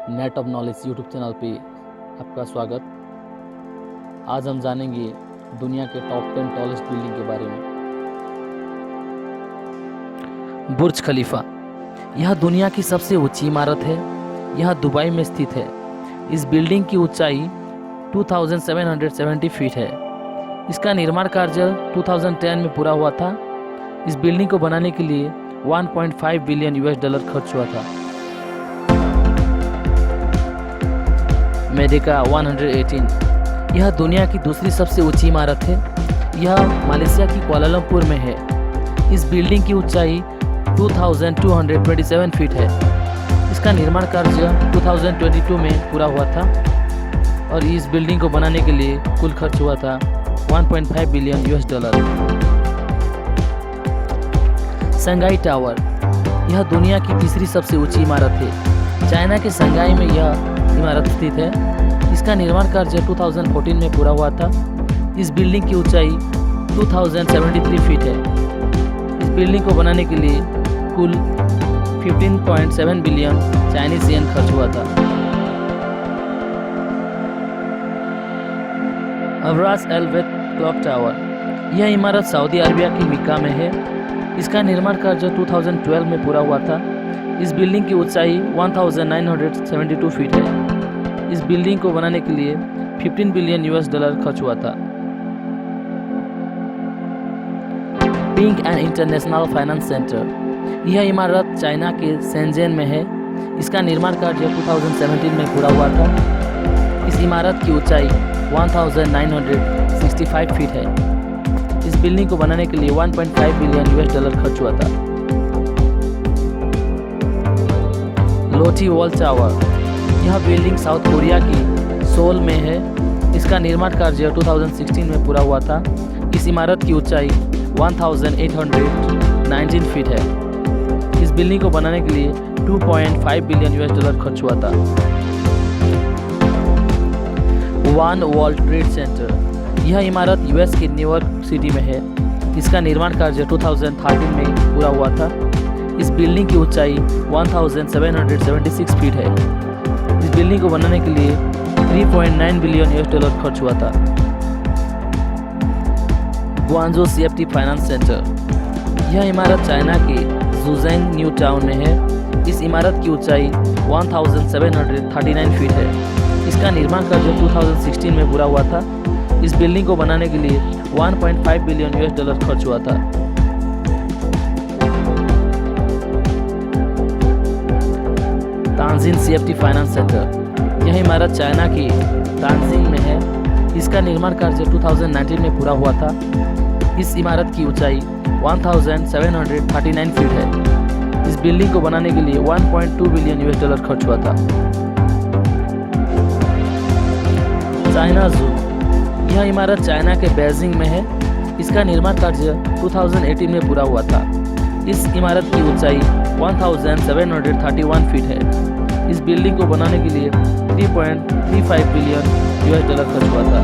Net of knowledge YouTube channel पे आपका स्वागत। आज हम जानेंगे दुनिया के टॉप 10 टॉलेस्ट बिल्डिंग के बारे में। बुर्ज खलीफा, यह दुनिया की सबसे ऊंची इमारत है। यह दुबई में स्थित है। इस बिल्डिंग की ऊंचाई 2770 फीट है। इसका निर्माण कार्य 2010 में पूरा हुआ था। इस बिल्डिंग को बनाने के लिए 1.5 बिलियन US$ खर्च हुआ था। मेडिका 118, यह दुनिया की दूसरी सबसे ऊंची इमारत है। यह मलेशिया की कुआलालंपुर में है। इस बिल्डिंग की ऊंचाई 2227 फीट है। इसका निर्माण कार्य 2022 में पूरा हुआ था और इस बिल्डिंग को बनाने के लिए कुल खर्च हुआ था 1.5 बिलियन US$। शंघाई टावर, यह दुनिया की तीसरी सबसे ऊंची इमारत है। चाइना के शंघाई में यह इमारत स्थित है। इसका निर्माण कार्य 2014 में पूरा हुआ था। इस बिल्डिंग की ऊंचाई 2073 फीट है। इस बिल्डिंग को बनाने के लिए कुल 15.7 बिलियन चाइनीज येन खर्च हुआ था। अवरास अल वैद क्लॉक टावर, यह इमारत सऊदी अरबिया की मक्का में है। इसका निर्माण कार्य 2012 में पूरा हुआ था। इस बिल्डिंग की ऊंचाई 1972 फीट है। इस बिल्डिंग को बनाने के लिए 15 बिलियन US$ खर्च हुआ था। Ping and international finance centre, यह इमारत चाइना के शेंजेन में है। इसका निर्माण कार्य 2017 में पूरा हुआ था। इस इमारत की ऊंचाई 1965 फीट है। इस बिल्डिंग को बनाने के लिए 1.5 बिलियन US$ खर्च हुआ था। लोटी वॉल टावर, यह बिल्डिंग साउथ कोरिया की सोल में है। इसका निर्माण कार्य 2016 में पूरा हुआ था। इस इमारत की ऊंचाई 1819 फीट है। इस बिल्डिंग को बनाने के लिए 2.5 बिलियन US$ खर्च हुआ था। वन वर्ल्ड ट्रेड सेंटर, यह इमारत US के न्यूयॉर्क सिटी में है। इसका निर्माण कार्य 2013 में पूरा हुआ था। इस बिल्डिंग की ऊंचाई 1776 फीट है। इस बिल्डिंग को बनाने के लिए 3.9 बिलियन US$ खर्च हुआ था। ग्वांजो CFT फाइनेंस सेंटर, यह इमारत चाइना के जुजेंग न्यू टाउन में है। इस इमारत की ऊंचाई 1739 फीट है। इसका निर्माण कार्य 2016 में पूरा हुआ था। इस बिल्डिंग को बनाने के लिए 1.5 बिलियन US$ खर्च हुआ था। तानजिन CFT फाइनेंस सेंटर, यह इमारत चाइना की तानजिंग में है। इसका निर्माण कार्य 2019 में पूरा हुआ था। इस इमारत की ऊंचाई 1739 फीट है। इस बिल्डिंग को बनाने के लिए 1.2 बिलियन US$ खर्च हुआ था। चाइना जू, यह इमारत चाइना के बीजिंग में है। इसका निर्माण कार्य 2018 में पूरा हुआ था। इस इमारत की ऊंचाई 1731 फीट है। इस बिल्डिंग को बनाने के लिए 3.35 बिलियन US$ खर्च हुआ था।